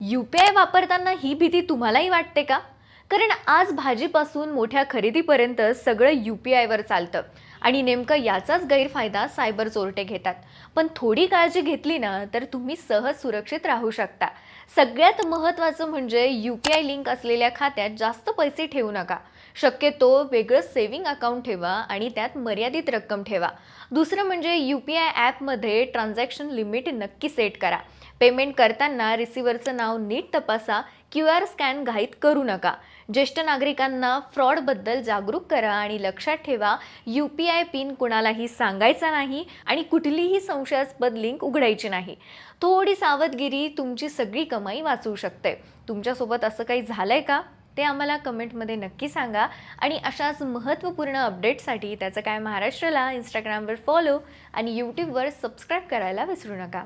UPI वापरताना ही भीती तुम्हालाही वाटते का? कारण आज भाजीपासून मोठ्या खरेदीपर्यंत सगळं UPI वर चालतं आणि नेमकं याचाच गैरफायदा सायबर चोरटे घेतात. पण थोडी काळजी घेतली ना तर तुम्ही सहज सुरक्षित राहू शकता. सगळ्यात महत्त्वाचं म्हणजे UPI लिंक असलेल्या खात्यात जास्त पैसे ठेवू नका. शक्यतो वेगळं सेव्हिंग अकाउंट ठेवा आणि त्यात मर्यादित रक्कम ठेवा. दुसरं म्हणजे UPI ॲपमध्ये ट्रान्झॅक्शन लिमिट नक्की सेट करा. पेमेंट करताना रिसिव्हरचं नाव नीट तपासा. QR स्कॅन घाईत करू नका. ज्येष्ठ नागरिकांना फ्रॉडबद्दल जागरूक करा आणि लक्षात ठेवा, UPI पिन कुणालाही सांगायचा नाही आणि कुठलीही संशयास्पद लिंक उघडायची नाही. थोडी सावधगिरी तुमची सगळी कमाई वाचवू शकते. तुमच्यासोबत असं काही झालंय का? ते आम्हाला कमेंटमध्ये नक्की सांगा आणि अशाच महत्त्वपूर्ण अपडेट्ससाठी त्याचं काय महाराष्ट्राला Instagramवर फॉलो आणि YouTubeवर सबस्क्राईब करायला विसरू नका.